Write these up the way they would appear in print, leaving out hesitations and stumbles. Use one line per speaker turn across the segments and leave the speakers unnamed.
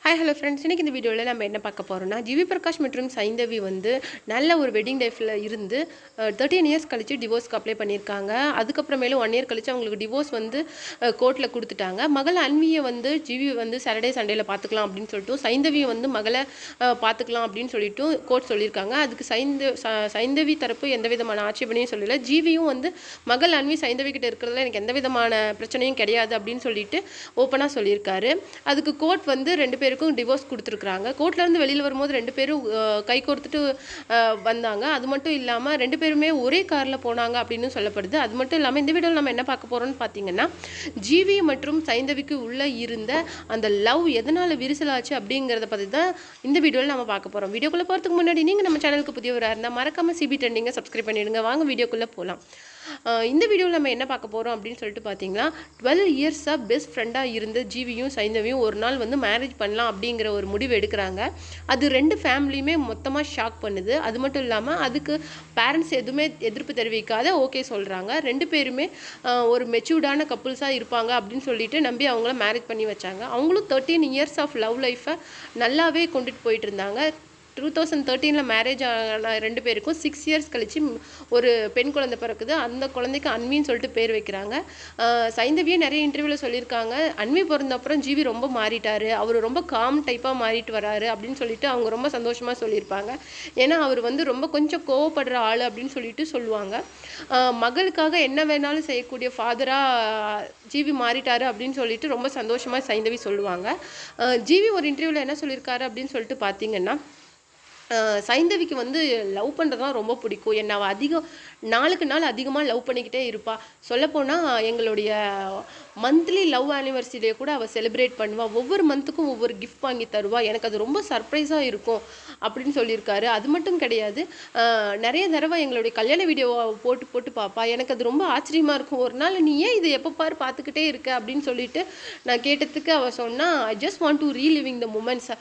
Hi hello friends, இன்றைக்கி இந்த வீடியோவில் நம்ம என்ன பார்க்க போகிறோம்னா, ஜிவி பிரகாஷ் மற்றும் சைந்தவி வந்து நல்ல ஒரு வெட்டிங் லைஃப்பில் இருந்து 13 இயர்ஸ் கழித்து டிவோர்ஸ்க்கு அப்ளை பண்ணியிருக்காங்க. அதுக்கப்புறமேலும் 1 இயர் கழித்து அவங்களுக்கு டிவோர்ஸ் வந்து கோர்ட்டில் கொடுத்துட்டாங்க. மகள் அன்வியை வந்து ஜிவி வந்து சாட்டர்டே சண்டேல பார்த்துக்கலாம் அப்படின்னு சொல்லிட்டு, சைந்தவியை வந்து மகளை பார்த்துக்கலாம் அப்படின்னு சொல்லிட்டு கோர்ட் சொல்லியிருக்காங்க. அதுக்கு சைந்தவி தரப்பு எந்த விதமான ஆட்சேபனையும் சொல்லலை. ஜிவியும் வந்து மகள் அன்வி சைந்தவி கிட்ட இருக்கிறதுல எனக்கு எந்த விதமான பிரச்சனையும் கிடையாது அப்படின்னு சொல்லிட்டு ஓப்பனாக சொல்லியிருக்காரு. அதுக்கு கோர்ட் வந்து 2 பேருக்கும் டிவோர்ஸ் கொடுத்துருக்குறாங்க. கோர்ட்லேருந்து வெளியில் வரும்போது 2 பேரும் கை கோர்த்துட்டு வந்தாங்க. அது மட்டும் இல்லாமல் 2 பேருமே ஒரே காரில் போனாங்க அப்படின்னு சொல்லப்படுது. அது மட்டும் இல்லாமல் இந்த வீடியோவில் நம்ம என்ன பார்க்க போகிறோம்னு பார்த்தீங்கன்னா, ஜிவி மற்றும் சைந்தவிக்கு உள்ளே இருந்த அந்த லவ் எதனால் விரிசலாச்சு அப்படிங்கிறத பற்றி தான் இந்த வீடியோவில் நம்ம பார்க்க போகிறோம். வீடியோக்குள்ளே போகிறதுக்கு முன்னாடி நீங்கள் நம்ம சேனலுக்கு புதியவராக இருந்தால் மறக்காமல் சிபி ட்ரெண்டிங்கை சப்ஸ்கிரைப் பண்ணிவிடுங்க. வாங்க வீடியோக்குள்ளே போகலாம். இந்த வீடியோவில் நம்ம என்ன பார்க்க போகிறோம் அப்படின்னு சொல்லிட்டு பார்த்தீங்கன்னா, 12 இயர்ஸாக பெஸ்ட் ஃப்ரெண்டாக இருந்த ஜிவியும் சைந்தவியும் ஒரு நாள் வந்து மேரேஜ் பண்ணலாம் அப்படிங்கிற ஒரு முடிவு எடுக்கிறாங்க. அது 2 ஃபேமிலியுமே மொத்தமாக ஷாக் பண்ணுது. அது மட்டும் இல்லாமல் அதுக்கு பேரண்ட்ஸ் எதுவுமே எதிர்ப்பு தெரிவிக்காத ஓகே சொல்கிறாங்க. 2 பேருமே ஒரு மெச்சூர்டான கப்புள்ஸாக இருப்பாங்க அப்படின்னு சொல்லிட்டு நம்பி அவங்கள மேரேஜ் பண்ணி வச்சாங்க. அவங்களும் 13 இயர்ஸ் ஆஃப் லவ் லைஃப்பை நல்லாவே கொண்டுட்டு போயிட்டு இருந்தாங்க. 2013 மேரேஜ் ஆன 2 பேருக்கும் 6 இயர்ஸ் கழிச்சு ஒரு பெண் குழந்தை பிறக்குது. அந்த குழந்தைக்கு அன்வின்னு சொல்லிட்டு பேர் வைக்கிறாங்க. சைந்தவியே நிறைய இன்டர்வியூவில் சொல்லியிருக்காங்க, அன்வி பிறந்த அப்புறம் ஜிவி ரொம்ப மாறிட்டாரு, அவர் ரொம்ப காம் டைப்பாக மாறிட்டு வராரு அப்படின்னு சொல்லிட்டு அவங்க ரொம்ப சந்தோஷமாக சொல்லியிருப்பாங்க. ஏன்னா அவர் வந்து ரொம்ப கொஞ்சம் கோவப்படுற ஆள் அப்படின்னு சொல்லிட்டு சொல்லுவாங்க. மகளுக்காக என்ன வேணாலும் செய்யக்கூடிய ஃபாதராக ஜிவி மாறிட்டாரு அப்படின்னு சொல்லிட்டு ரொம்ப சந்தோஷமாக சைந்தவி சொல்லுவாங்க. ஜிவி ஒரு இன்டர்வியூவில் என்ன சொல்லியிருக்காரு அப்படின்னு சொல்லிட்டு பார்த்தீங்கன்னா, சைந்தவிக்கு வந்து லவ் பண்ணுறதுலாம் ரொம்ப பிடிக்கும். என்னை அவள் நாளுக்கு நாள் அதிகமாக லவ் பண்ணிக்கிட்டே இருப்பாள். சொல்லப்போனால் எங்களுடைய மந்த்லி லவ் ஆனிவர்சரியை கூட அவள் செலிப்ரேட் பண்ணுவாள். ஒவ்வொரு மந்த்துக்கும் ஒவ்வொரு கிஃப்ட் வாங்கி தருவாள். எனக்கு அது ரொம்ப சர்ப்ரைஸாக இருக்கும் அப்படின்னு சொல்லியிருக்காரு. அது மட்டும் கிடையாது, நிறைய தடவை எங்களுடைய கல்யாண வீடியோவை போட்டு பார்ப்பா. எனக்கு அது ரொம்ப ஆச்சரியமாக இருக்கும். ஒரு நாள் நீ ஏன் இதை எப்போ பாரு பார்த்துக்கிட்டே இருக்க அப்படின்னு சொல்லிட்டு நான் கேட்டதுக்கு அவள் சொன்னால், I just want to reliving the moments.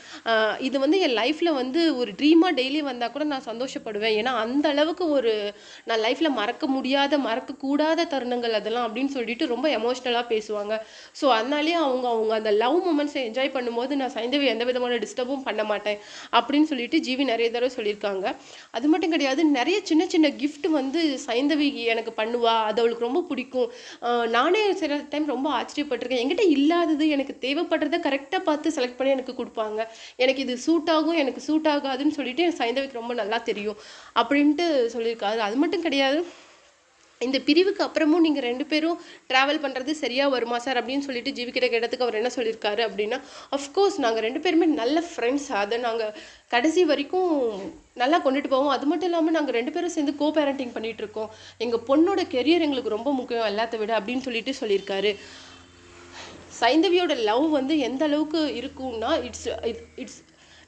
இது வந்து என் லைஃப்பில் வந்து ஒரு ட்ரீமாக டெய்லி வந்தால் கூட நான் சந்தோஷப்படுவேன். ஏன்னா அந்த அளவுக்கு நான் லைஃப்பில் மறக்கக்கூடாத தருணங்கள் அதெல்லாம் அப்படின்னு சொல்லிட்டு ரொம்ப எமோஷ்னலாக பேசுவாங்க. ஸோ அதனாலேயே அவங்க அந்த லவ் மூமெண்ட்ஸை என்ஜாய் பண்ணும்போது நான் சைந்தவி எந்த விதமான டிஸ்டர்பும் பண்ண மாட்டேன் அப்படின்னு சொல்லிட்டு ஜிவி நிறைய தடவை சொல்லியிருக்காங்க. அது மட்டும் கிடையாது, நிறைய சின்ன சின்ன கிஃப்ட் வந்து சைந்தவி எனக்கு பண்ணுவா. அது அவளுக்கு ரொம்ப பிடிக்கும். நானே சில டைம் ரொம்ப ஆச்சரியப்பட்டிருக்கேன். என்கிட்ட இல்லாதது எனக்கு தேவைப்படுறதை கரெக்டாக பார்த்து செலக்ட் பண்ணி எனக்கு கொடுப்பாங்க. எனக்கு இது சூட் ஆகும், எனக்கு சூட் ஆகாதுன்னு சொல்லிட்டு சைந்தவிக்கு ரொம்ப நல்லா தெரியும் அப்படின்ட்டு சொல்லியிருக்காரு. அது மட்டும் கிடையாது, இந்த பிரிவுக்கு அப்புறமும் நீங்கள் 2 பேரும் ட்ராவல் பண்ணுறது சரியாக வருமா சார் அப்படின்னு சொல்லிட்டு ஜிவி கிட்ட கேட்டதுக்கு அவர் என்ன சொல்லியிருக்காரு அப்படின்னா, அஃப்கோர்ஸ் நாங்கள் 2 பேருமே நல்ல ஃப்ரெண்ட்ஸ், அதை நாங்கள் கடைசி வரைக்கும் நல்லா கொண்டுட்டு போவோம். அது மட்டும் இல்லாமல் நாங்கள் 2 பேரும் சேர்ந்து கோ பேரண்டிங் பண்ணிகிட்ருக்கோம். எங்கள் பொண்ணோட கெரியர் எங்களுக்கு ரொம்ப முக்கியம் எல்லாத்த விட அப்படின்னு சொல்லிட்டு சொல்லியிருக்காரு. சைந்தவியோட லவ் வந்து எந்த அளவுக்கு இருக்கும்னா,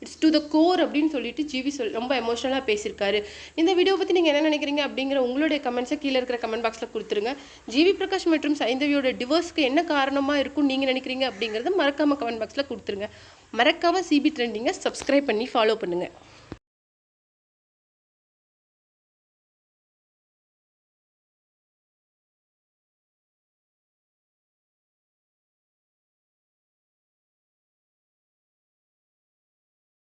இட்ஸ் டு த கோர் அப்படின்னு சொல்லிட்டு ஜிவி ரொம்ப எமோஷனலாக பேசியிருக்காரு. இந்த வீடியோ பற்றி நீங்கள் என்ன நினைக்கிறீங்க அப்படிங்கிற உங்களுடைய கமெண்ட்ஸை கீழே இருக்கிற கமெண்ட் பாக்ஸில் கொடுத்துருங்க. ஜிவி பிரகாஷ் மற்றும் சைந்தவியோட டிவோர்ஸ்க்கு என்ன காரணமாக இருக்கும்னு நீங்கள் நினைக்கிறீங்க அப்படிங்கிறத மறக்காமல் கமெண்ட் பாக்ஸில் கொடுத்துருங்க. மறக்காமல் சிபி ட்ரெண்டிங்கை சப்ஸ்கிரைப் பண்ணி ஃபாலோ பண்ணுங்கள்.